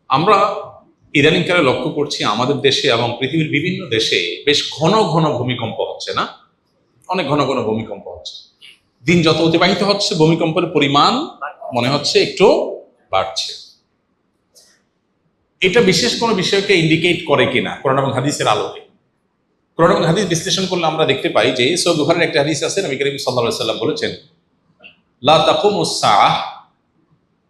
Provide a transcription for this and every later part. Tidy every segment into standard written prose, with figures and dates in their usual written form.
আমরা ইদানিংকালে লক্ষ্য করছি আমাদের দেশে এবং পৃথিবীর বিভিন্ন দেশে বেশ ঘন ঘন ভূমিকম্প হচ্ছে না? অনেক ঘন ঘন ভূমিকম্প হচ্ছে। দিন যত অতিবাহিত হচ্ছে ভূমিকম্পের পরিমাণ মনে হচ্ছে একটু বাড়ছে। এটা বিশেষ কোনো বিষয়কে ইন্ডিকেট করে কিনা কোরআন এবং হাদিসের আলোকে? কোরআন এবং হাদিস বিশ্লেষণ করলে আমরা দেখতে পাই যে সহিহ বুখারীর একটা হাদিস আছে, নবী করিম সাল্লাল্লাহু আলাইহি ওয়াসাল্লাম বলেছেন, লা তাকুমুস সাআহ,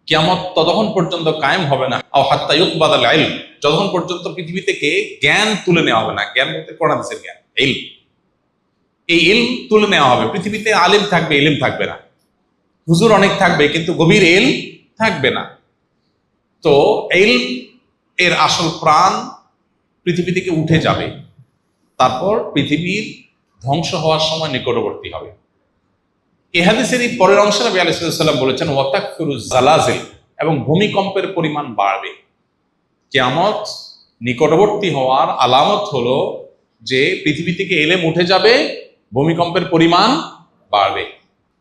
কিয়ামত ততক্ষণ পর্যন্ত কায়েম হবে না, আও হাত্তা ইউকবাদাল ইলম, যতক্ষণ পর্যন্ত পৃথিবী থেকে জ্ঞান তুলে নেওয়া হবে না। জ্ঞান বলতে কোরআন হাদিসের জ্ঞান, ইলম। এই ইলম তুলে নেওয়া হবে। পৃথিবীতে আলিম থাকবে, ইলম থাকবে না। হুজুর অনেক থাকবে কিন্তু গভীর ইলম থাকবে না। তো ইলম এর আসল প্রাণ পৃথিবী থেকে উঠে যাবে। তারপর পৃথিবীর ধ্বংস হওয়ার সময় নিকটবর্তী হবে। এই হাদিসের এই পরের অংশে নবী আলাইহিস সালাম বলেছেন, ওয়াতাকফিরুজ জালাজিল, এবং ভূমিকম্পের পরিমাণ বাড়বে। কিয়ামত নিকটবর্তী হওয়ার আলামত হলো যে পৃথিবী থেকে ইলম উঠে যাবে, ভূমিকম্পের পরিমাণ বাড়বে।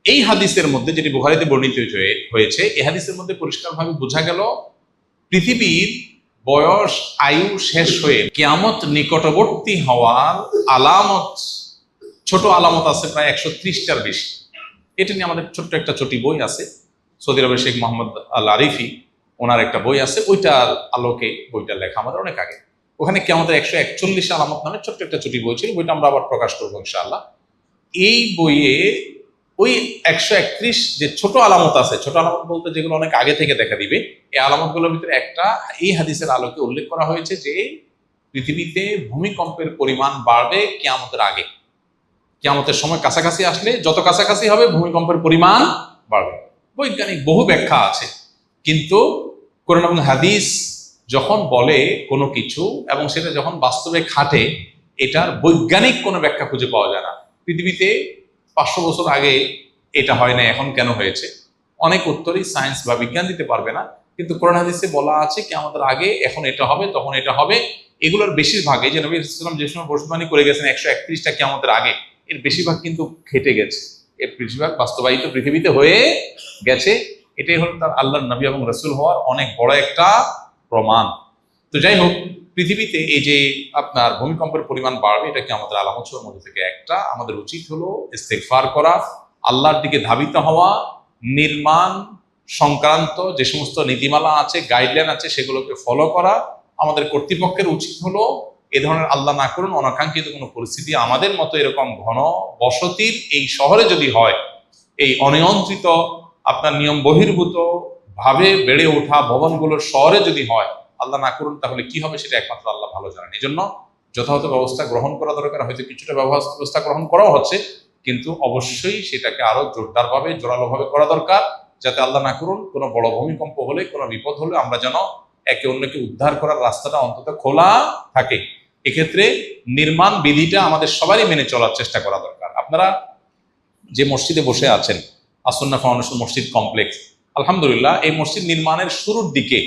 এই হাদিসের মধ্যে, যেটি বুখারীতে বর্ণিত হয়েছে, এই হাদিসের মধ্যে পরিষ্কারভাবে বোঝা গেল পৃথিবীর বয়স আয়ু শেষ হয়ে কিয়ামত নিকটবর্তী হওয়ার আলামত, ছোট আলামত আছে প্রায় 130টার বেশি। এটা নিয়ে আমাদের ছোট্ট একটা ছোটি বই আছে, সৌদি আরবের শেখ মোহাম্মদ আল আরিফি, ওনার একটা বই আছে, ওইটার আলোকে বইটা লেখা আমাদের অনেক আগে। ওখানে কিয়ামতের 141 আলামত নামে ছোট্ট একটা ছোটি বই ছিল, বইটা আমরা আবার প্রকাশ করবো ইনশাআল্লাহ। এই বইয়ে ওই 131 যে ছোট আলামত আছে, ছোট আলামত বলতে যেগুলো অনেক আগে থেকে দেখা দিবে, এই আলামতগুলোর ভিতরে একটা এই হাদিসের আলোকে উল্লেখ করা হয়েছে যে পৃথিবীতে ভূমিকম্পের পরিমাণ বাড়বে কিয়ামতের আগে। কিয়ামতের সময় কাছাকাছি আসলে যত কাছাকাছি হবে ভূমিকম্পের পরিমাণ বাড়বে। বৈজ্ঞানিক বহু ব্যাখ্যা আছে, কিন্তু কোরআন এবং হাদিস যখন বলে কোনো কিছু এবং সেটা যখন বাস্তবে খাটে, এটার বৈজ্ঞানিক কোনো ব্যাখ্যা খুঁজে পাওয়া যায় না। পৃথিবীতে 500 বছর আগে এটা হয় না, এখন কেন হয়েছে? অনেক উত্তরই সায়েন্স বা বিজ্ঞান দিতে পারবে না, কিন্তু কোরআন হাদিসে বলা আছে কি আমাদের আগে এখন এটা হবে, তখন এটা হবে। এগুলোর বেশিরভাগই যে নবী সাল্লাল্লাহু আলাইহি ওয়াসাল্লাম যে সময় ভবিষ্যদ্বাণী করে গেছেন 131টা কিয়ামতের আগে, এর বেশিরভাগ কিন্তু খেটে গেছে, এর বেশিরভাগ বাস্তবায়িত পৃথিবীতে হয়ে গেছে। এটাই হলো তার আল্লাহর নবী এবং রাসূল হওয়ার অনেক বড় একটা প্রমাণ। তো যাই হোক, পৃথিবীতে এই যে আপনার ভূমিকম্পের পরিমাণ বাড়বে, এটা কি আমাদের আলামতের মধ্যে থেকে একটা। আমাদের উচিত হলো ইস্তেগফার করা, আল্লাহর দিকে ধাবিত হওয়া, নির্মাণ সংক্রান্ত যে সমস্ত নীতিমালা আছে, গাইডলাইন আছে, সেগুলোকে ফলো করা। আমাদের কর্তৃপক্ষের উচিত হলো এ ধরনের, আল্লাহ না করুন, অনাকাঙ্ক্ষিত কোনো পরিস্থিতি আমাদের মতো এরকম ঘন বসতির এই শহরে যদি হয়, এই অনিয়ন্ত্রিত আপনার নিয়ম বহির্ভূত ভাবে বেড়ে ওঠা ভবনগুলোর শহরে যদি হয়, আল্লাহ না করুন, তাহলে কি হবে সেটা একমাত্র আল্লাহ ভালো জানেন। এই জন্য যথাযথ ব্যবস্থা গ্রহণ করা দরকার। হয়তো কিছুটা ব্যবস্থা গ্রহণ করাও হচ্ছে, কিন্তু অবশ্যই সেটাকে আরো জোরদারভাবে, জোরালোভাবে করা দরকার, যাতে আল্লাহ না করুন কোনো বড় ভূমিকম্প হলে, কোনো বিপদ হলে আমরা যেন একে অন্যকে উদ্ধার করার রাস্তাটা অন্তত খোলা থাকে। এক্ষেত্রে নির্মাণ বিধিটা আমাদের সবারই মেনে চলার চেষ্টা করা দরকার। আপনারা যে মসজিদে বসে আছেন, আসন্না ফাউন্ডেশন মসজিদ কমপ্লেক্স, আলহামদুলিল্লাহ, এই মসজিদ নির্মাণের শুরুর দিকে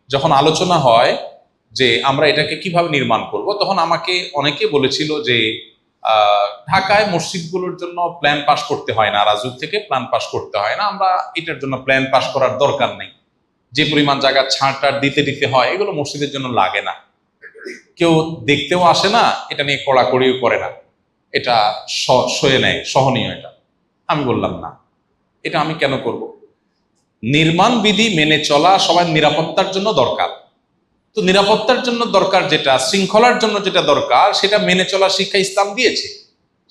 যখন আলোচনা হয় যে আমরা এটাকে কিভাবে নির্মাণ করব, তখন আমাকে অনেকে বলেছিল যে ঢাকায় মসজিদগুলোর জন্য প্ল্যান পাস করতে হয় না, রাজুক থেকে প্ল্যান পাস করতে হয় না, আমরা এটার জন্য প্ল্যান পাস করার দরকার নেই, যে পরিমাণ জায়গা ছাড়টার দিতে হয়, এগুলো মসজিদের জন্য লাগে না, কেউ দেখতেও আসে না, এটা নিয়ে কড়াকড়িও করে না, এটা সয়ে নেয়, সহনীয়। এটা আমি বললাম না, এটা আমি কেন করব? নির্মাণ বিধি মেনে চলা সবার নিরাপত্তার জন্য দরকার। তো নিরাপত্তার জন্য দরকার যেটা, শৃঙ্খলার জন্য যেটা দরকার, সেটা মেনে চলার শিক্ষা ইসলাম দিয়েছে।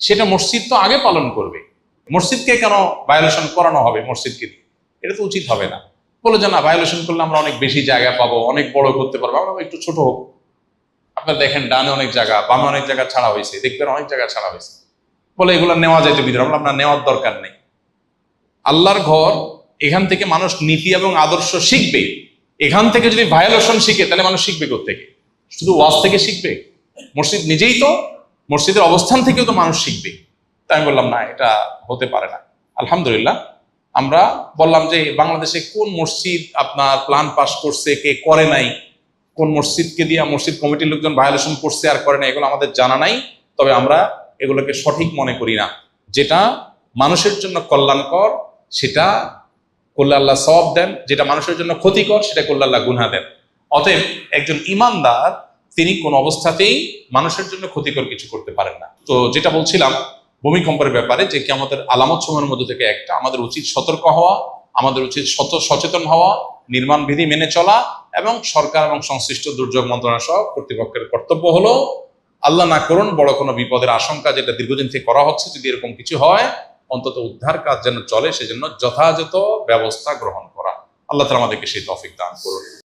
সেটা মসজিদ তো আগে পালন করবে। মসজিদকে কেন ভায়োলেশন করানো হবে মসজিদকে? এটা তো উচিত হবে না। বলে যে না, ভায়োলেশন করলে আমরা অনেক বেশি জায়গা পাবো, অনেক বড় করতে পারবো, আমরা একটু ছোট হোক। আপনার দেখেন ডানে অনেক জায়গা, বামে অনেক জায়গা ছাড়া হয়েছে, দেখবেন অনেক জায়গা ছাড়া হয়েছে, বলে এগুলো নেওয়া যায় তো ভিতরে, আমরা নেওয়ার দরকার নেই। আল্লাহর ঘর, এখান থেকে মানুষ নীতি এবং আদর্শ শিখবে। এখান থেকে যদি ভায়োলেশন শিখে, তাহলে মানুষ শিখবে কোত্থেকে? শুধু ওয়াজ থেকে শিখবে? মসজিদ নিজেই তো, মসজিদের অবস্থান থেকেও তো মানুষ শিখবে। তাই আমি বললাম না, এটা হতে পারে না। আলহামদুলিল্লাহ, আমরা বললাম যে বাংলাদেশে কোন মসজিদ আপনার প্ল্যান পাস করছে, কে করে নাই, কোন মসজিদকে দিয়ে মসজিদ কমিটির লোকজন ভায়োলেশন করছে আর করে নাই, এগুলো আমাদের জানা নাই। তবে আমরা এগুলোকে সঠিক মনে করি না। যেটা মানুষের জন্য কল্যাণকর সেটা করলে আল্লাহ সওয়াব দেন, যেটা মানুষের জন্য ক্ষতিকর সেটা করলে আল্লাহ গুনাহ দেন। অতএব একজন ইমানদার তিনি কোন অবস্থাতেই মানুষের জন্য ক্ষতিকর কিছু করতে পারেন না। তো যেটা বলছিলাম ভূমিকম্পের ব্যাপারে, যে কিয়ামতের আলামত সময়ের মধ্যে থেকে একটা, আমাদের উচিত সতর্ক হওয়া, আমাদের উচিত সচেতন হওয়া, নির্মাণ বিধি মেনে চলা, এবং সরকার এবং সংশ্লিষ্ট দুর্যোগ মন্ত্রণালয় সহ কর্তৃপক্ষের কর্তব্য হলো আল্লাহ না করুন বড় কোনো বিপদের আশঙ্কা যেটা দীর্ঘদিন থেকে করা হচ্ছে, যদি এরকম কিছু হয় অন্তত উদ্ধার কাজ যেন চলে সেজন্য যথাযথ ব্যবস্থা গ্রহণ করা। আল্লাহ তাআলা আমাদেরকে সেই তৌফিক দান করুন।